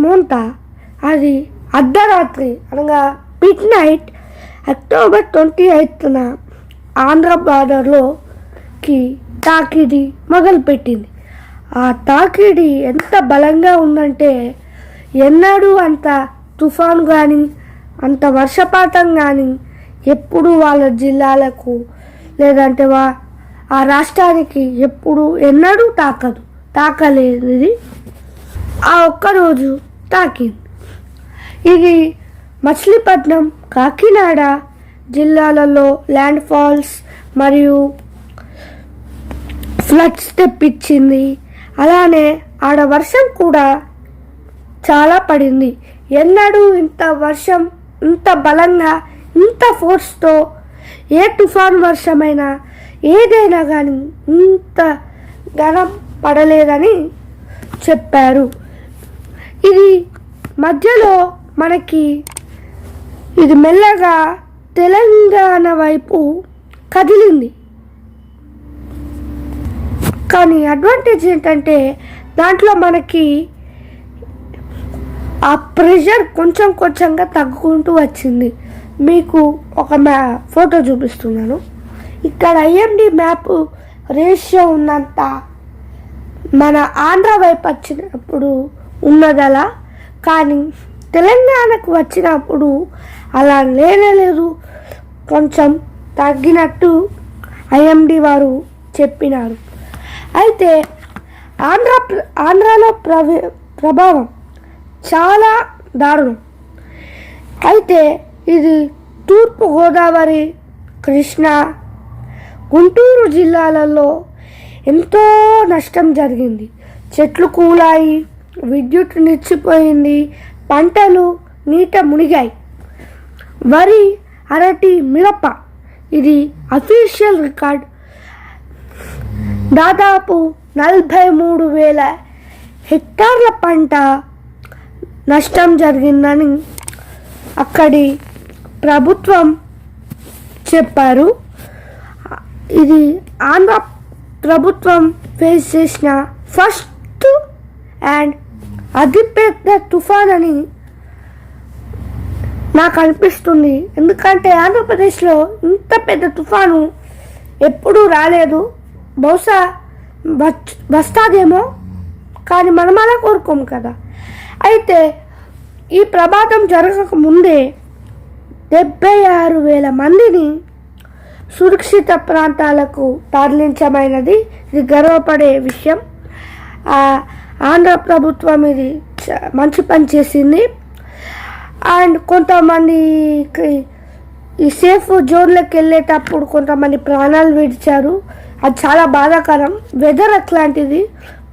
మోంతా అది అర్ధరాత్రి అనగా మిడ్ నైట్ అక్టోబర్ 28న ఆంధ్ర బార్డర్లోకి తాకిడి మొదలుపెట్టింది. ఆ తాకిడి ఎంత బలంగా ఉందంటే ఎన్నడూ అంత తుఫాను కానీ అంత వర్షపాతం కానీ ఎప్పుడు వాళ్ళ జిల్లాలకు లేదంటే ఆ రాష్ట్రానికి ఎప్పుడు ఎన్నడూ తాకలేదు. ఆ ఒక్కరోజు తాకింది. ఇది మచిలీపట్నం, కాకినాడ జిల్లాలలో ల్యాండ్ ఫాల్స్ మరియు ఫ్లడ్స్ తెప్పించింది. అలానే ఆడ వర్షం కూడా చాలా పడింది. ఎన్నడూ ఇంత వర్షం ఇంత బలంగా ఇంత ఫోర్స్తో ఏ తుఫాన్ వర్షమైనా ఏదైనా కానీ ఇంత ఘనం పడలేదని చెప్పారు. ఇది మధ్యలో మనకి ఇది మెల్లగా తెలంగాణ వైపు కదిలింది. కానీ అడ్వాంటేజ్ ఏంటంటే దాంట్లో మనకి ఆ ప్రెషర్ కొంచెంగా తగ్గుకుంటూ వచ్చింది. మీకు ఒక ఫోటో చూపిస్తున్నాను. ఇక్కడ ఐఎండి మ్యాప్ రేషియో ఉన్నంత మన ఆంధ్ర వైపు వచ్చినప్పుడు ఉన్నదలా, కానీ తెలంగాణకు వచ్చినప్పుడు అలా లేనేలేదు. కొంచెం తగ్గినట్టు ఐఎండి వారు చెప్పినారు. అయితే ఆంధ్రాలో ప్రభావం చాలా దారుణం. అయితే ఇది తూర్పు గోదావరి, కృష్ణా, గుంటూరు జిల్లాలలో ఎంతో నష్టం జరిగింది. చెట్లు కూలాయి, విద్యుత్ నిలిచిపోయింది, పంటలు నీట మునిగాయి. వరి, అరటి, మిరప ఇది అఫీషియల్ రికార్డ్. దాదాపు 43,000 హెక్టార్ల పంట నష్టం జరిగిందని అక్కడి ప్రభుత్వం చెప్పారు. ఇది ఆంధ్ర ప్రభుత్వం ఫేస్ చేసిన ఫస్ట్ అండ్ అతిపెద్ద తుఫాన్ అని నాకు అనిపిస్తుంది. ఎందుకంటే ఆంధ్రప్రదేశ్లో ఇంత పెద్ద తుఫాను ఎప్పుడూ రాలేదు. బహుశా వస్తాదేమో, కానీ మనం అలా కోరుకోము కదా. అయితే ఈ ప్రమాదం జరగక ముందే 76,000 మందిని సురక్షిత ప్రాంతాలకు తరలించమైనది. ఇది గర్వపడే విషయం. ఆంధ్ర ప్రభుత్వం ఇది మంచి పని చేసింది. అండ్ కొంతమంది ఈ సేఫ్ జోన్లకు వెళ్ళేటప్పుడు కొంతమంది ప్రాణాలు విడిచారు. అది చాలా బాధాకరం. వెదర్ అట్లాంటిది,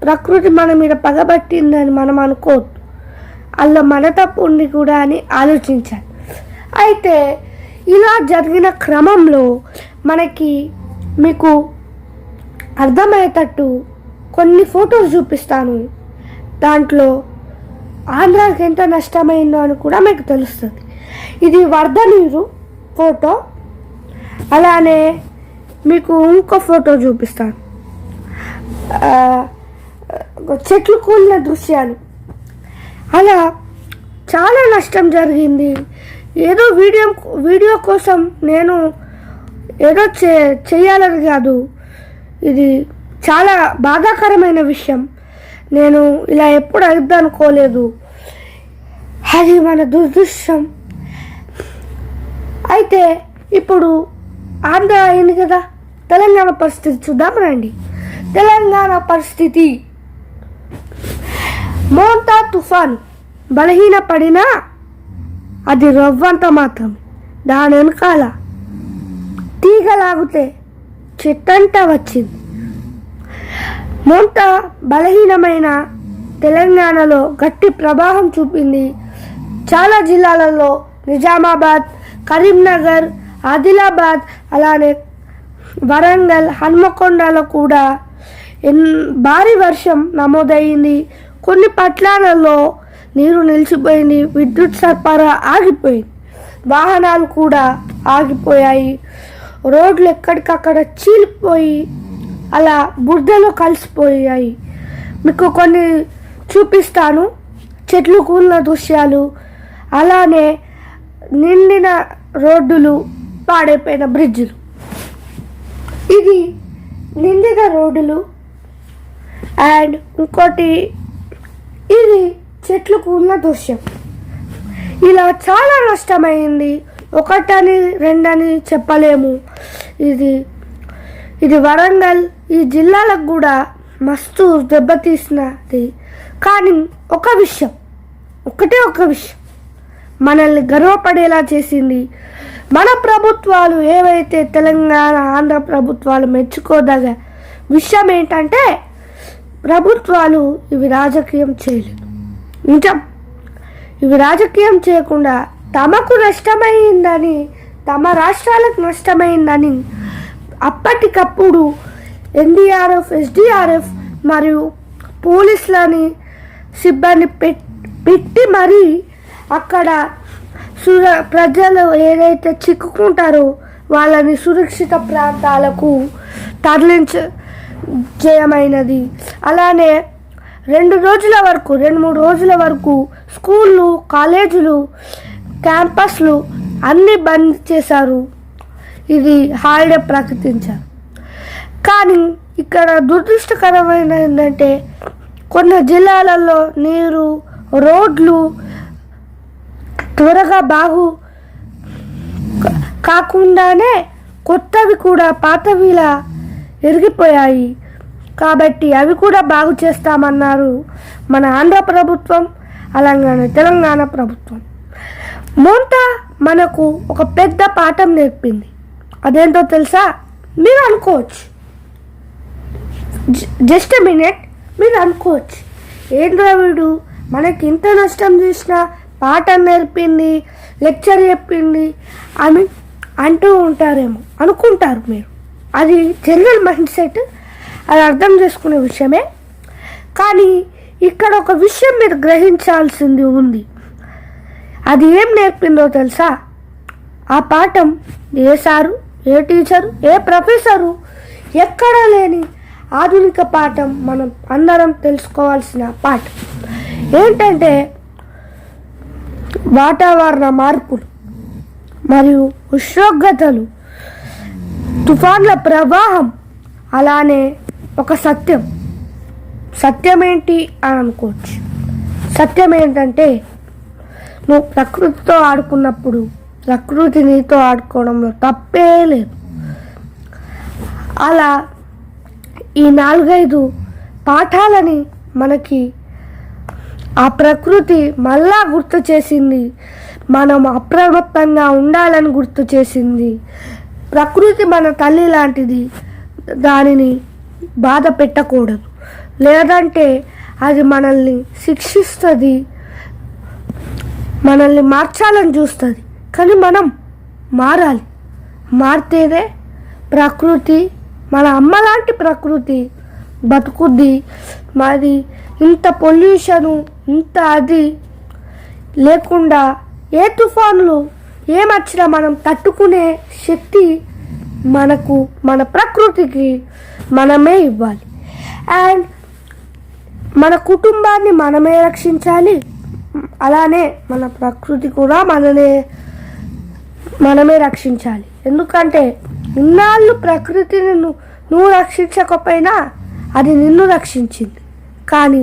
ప్రకృతి మన మీద పగబట్టిందని మనం అనుకోవద్దు. అలా మన తప్పు ఉంది కూడా అని ఆలోచించాలి. అయితే ఇలా జరిగిన క్రమంలో మీకు అర్థమయ్యేటట్టు కొన్ని ఫొటోస్ చూపిస్తాను. దాంట్లో ఆంధ్రాకి ఎంత నష్టమైందో అని కూడా మీకు తెలుస్తుంది. ఇది వరద నీరు ఫోటో. అలానే మీకు ఇంకో ఫోటో చూపిస్తాను, చెట్లు కూలిన దృశ్యాలు. అలా చాలా నష్టం జరిగింది. ఏదో వీడియో కోసం నేను ఏదో చేయాలని కాదు. ఇది చాలా బాధాకరమైన విషయం. నేను ఇలా ఎప్పుడు అవుద్ది అనుకోలేదు. అది మన దురదృష్టం. అయితే ఇప్పుడు ఆంధ్ర అయింది కదా, తెలంగాణ పరిస్థితి చూద్దాం రండి. తెలంగాణ పరిస్థితి, మోంతా తుఫాన్ బలహీనపడినా అది రవ్వంత మాత్రమే. దాని వెనకాల తీగలాగితే చెట్టంతా వచ్చింది. మోంతా బలహీనమైన తెలంగాణలో గట్టి ప్రభావం చూపింది. చాలా జిల్లాలలో నిజామాబాద్, కరీంనగర్, ఆదిలాబాద్, అలానే వరంగల్, హన్మకొండలో కూడా భారీ వర్షం నమోదయ్యింది. కొన్ని పట్టణాలలో నీరు నిలిచిపోయింది, విద్యుత్ సరఫరా ఆగిపోయింది, వాహనాలు కూడా ఆగిపోయాయి, రోడ్లు ఎక్కడికక్కడ చీలిపోయి అలా బురదలో కలిసిపోయాయి. మీకు కొన్ని చూపిస్తాను. చెట్లు కూలిన దృశ్యాలు, అలానే నిండిన రోడ్డులు, పాడైపోయిన బ్రిడ్జులు. ఇది నిండిన రోడ్డులు అండ్ ఇంకోటి ఇది చెట్లు కూలిన దృశ్యం. ఇలా చాలా నష్టమైంది. ఒకటని రెండని చెప్పలేము. ఇది వరంగల్ ఈ జిల్లాలకు కూడా మస్తు దెబ్బతీసినది. కానీ ఒకటే ఒక విషయం మనల్ని గర్వపడేలా చేసింది. మన ప్రభుత్వాలు ఏవైతే తెలంగాణ ఆంధ్ర ప్రభుత్వాలు మెచ్చుకోదగ విషయం ఏంటంటే ప్రభుత్వాలు ఇవి రాజకీయం చేయలేదు. నిజం, ఇవి రాజకీయం చేయకుండా తమకు నష్టమైందని, తమ రాష్ట్రాలకు నష్టమైందని అప్పటికప్పుడు ఎన్డీఆర్ఎఫ్, ఎస్డీఆర్ఎఫ్ మరియు పోలీసులని సిబ్బంది పెట్టి మరీ అక్కడ ప్రజలు ఏదైతే చిక్కుకుంటారో వాళ్ళని సురక్షిత ప్రాంతాలకు చేయమైనది. అలానే 2-3 రోజుల వరకు స్కూళ్ళు, కాలేజీలు, క్యాంపస్లు అన్నీ బంద్ చేశారు. ఇది హాలిడే ప్రకటించారు. కానీ ఇక్కడ దురదృష్టకరమైన ఏంటంటే కొన్ని జిల్లాలలో నీరు, రోడ్లు త్వరగా బాగు కాకుండానే కొత్తవి కూడా పాతవిలా ఎరిగిపోయాయి. కాబట్టి అవి కూడా బాగు చేస్తామన్నారు మన ఆంధ్ర ప్రభుత్వం, అలాగే తెలంగాణ ప్రభుత్వం. మోంతా మనకు ఒక పెద్ద పాఠం నేర్పింది. అదేంటో తెలుసా? మీరు అనుకోవచ్చు, జస్ట్ మినిట్, మీరు అనుకోవచ్చు ఏంద్ర వీడు మనకి ఇంత నష్టం చేసిన పాఠం నేర్పింది, లెక్చర్ చెప్పింది అని అనుకుంటారు మీరు. అది జనరల్ మైండ్ సెట్, అది అర్థం చేసుకునే విషయమే. కానీ ఇక్కడ ఒక విషయం మీరు గ్రహించాల్సింది ఉంది. అది ఏం నేర్పిందో తెలుసా? ఆ పాఠం ఏ సారు, ఏ టీచరు, ఏ ప్రొఫెసరు ఎక్కడా లేని ఆధునిక పాఠం, మనం అందరం తెలుసుకోవాల్సిన పాఠం ఏంటంటే వాతావరణ మార్పులు మరియు ఉష్ణోగ్రతలు, తుఫాన్ల ప్రవాహం, అలానే ఒక సత్యం ఏంటి అని అనుకోవచ్చు. సత్యం ఏంటంటే నువ్వు ప్రకృతితో ఆడుకున్నప్పుడు ప్రకృతి నీతో ఆడుకోవడంలో తప్పే లేదు. అలా ఈ 4-5 పాఠాలని మనకి ఆ ప్రకృతి మళ్ళా గుర్తు చేసింది. మనం అప్రమత్తంగా ఉండాలని గుర్తు చేసింది. ప్రకృతి మన తల్లి లాంటిది, దానిని బాధ పెట్టకూడదు, లేదంటే అది మనల్ని శిక్షిస్తుంది, మనల్ని మార్చాలని చూస్తుంది. కానీ మనం మారాలి. మారితేనే ప్రకృతి, మన అమ్మ లాంటి ప్రకృతి బతుకుద్ది. మరి ఇంత పొల్యూషను, ఇంత అది లేకుండా ఏ తుఫానులు ఏమొచ్చినా మనం తట్టుకునే శక్తి మనకు, మన ప్రకృతికి మనమే ఇవ్వాలి. అండ్ మన కుటుంబాన్ని మనమే రక్షించాలి. అలానే మన ప్రకృతి కూడా మనమే రక్షించాలి. ఎందుకంటే ఇన్నాళ్ళు ప్రకృతిని నువ్వు రక్షించకపోయినా అది నిన్ను రక్షించింది. కానీ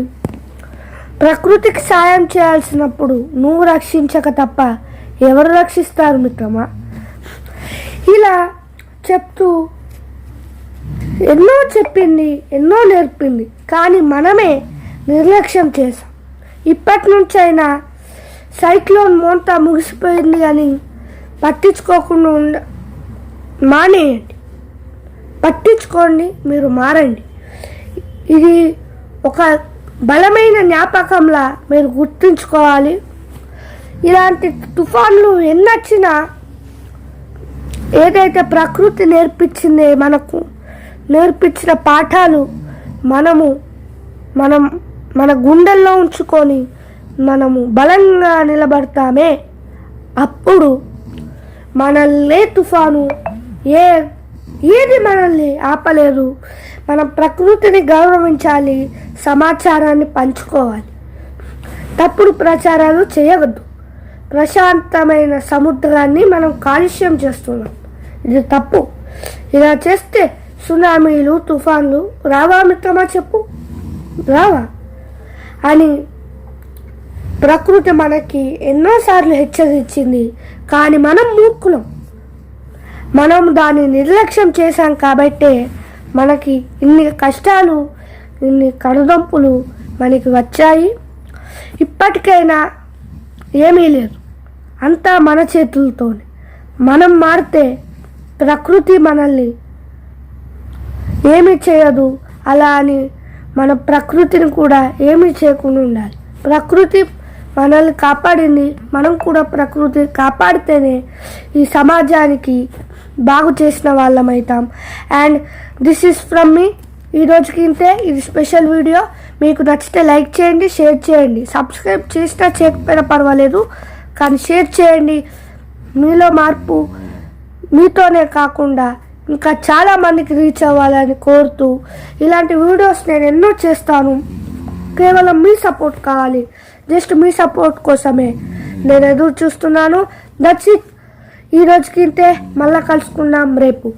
ప్రకృతికి సాయం చేయాల్సినప్పుడు నువ్వు రక్షించక తప్ప ఎవరు రక్షిస్తారు మిత్రమా? ఇలా చెప్తూ ఎన్నో చెప్పింది, ఎన్నో నేర్పింది. కానీ మనమే నిర్లక్ష్యం చేసాం. ఇప్పటి నుంచైనా సైక్లోన్ మోంతా ముగిసిపోయింది అని పట్టించుకోకుండా మానేయండి. పట్టించుకోండి, మీరు మారండి. ఇది ఒక బలమైన జ్ఞాపకంలా మీరు గుర్తుంచుకోవాలి. ఇలాంటి తుఫాన్లు ఎన్నొచ్చినా ఏదైతే ప్రకృతి మనకు నేర్పించిన పాఠాలు మనం మన గుండెల్లో ఉంచుకొని మనము బలంగా నిలబడతామే, అప్పుడు మనల్ని తుఫాను ఏది మనల్ని ఆపలేదు. మనం ప్రకృతిని గౌరవించాలి, సమాచారాన్ని పంచుకోవాలి. తప్పుడు ప్రచారాలు చేయవద్దు. ప్రశాంతమైన సముద్రాన్ని మనం కాలుష్యం చేస్తున్నాం. ఇది తప్పు. ఇలా చేస్తే సునామీలు, తుఫాన్లు రావా మిత్రమా? చెప్పు, రావా? అని ప్రకృతి మనకి ఎన్నోసార్లు హెచ్చరించింది. కానీ మనం మూర్ఖులం. మనం దాన్ని నిర్లక్ష్యం చేశాం కాబట్టే మనకి ఇన్ని కష్టాలు, ఇన్ని కనుదంపులు మనకి వచ్చాయి. ఇప్పటికైనా ఏమీ లేదు, అంతా మన చేతులతోనే. మనం మారితే ప్రకృతి మనల్ని ఏమీ చేయదు. అలా అని మన ప్రకృతిని కూడా ఏమీ చేయకుండా ఉండాలి. ప్రకృతి మనల్ని కాపాడింది, మనం కూడా ప్రకృతి కాపాడితేనే ఈ సమాజానికి బాగు చేసిన వాళ్ళం అవుతాం. And this is from me. ఈరోజుకి ఇంతే. ఇది స్పెషల్ వీడియో. మీకు నచ్చితే లైక్ చేయండి, షేర్ చేయండి. సబ్స్క్రైబ్ చేసినా చేయకపోయినా పర్వాలేదు, కానీ షేర్ చేయండి. మీలో మార్పు మీతోనే కాకుండా ఇంకా చాలామందికి రీచ్ అవ్వాలని కోరుతూ ఇలాంటి వీడియోస్ నేను ఎన్నో చేస్తాను. కేవలం మీ సపోర్ట్ కావాలి. జస్ట్ మీ సపోర్ట్ కోసమే నేను ఎదురు చూస్తున్నాను. That's it. ఈరోజుకి ఇంతే. మళ్ళీ కలుసుకుందాం రేపు.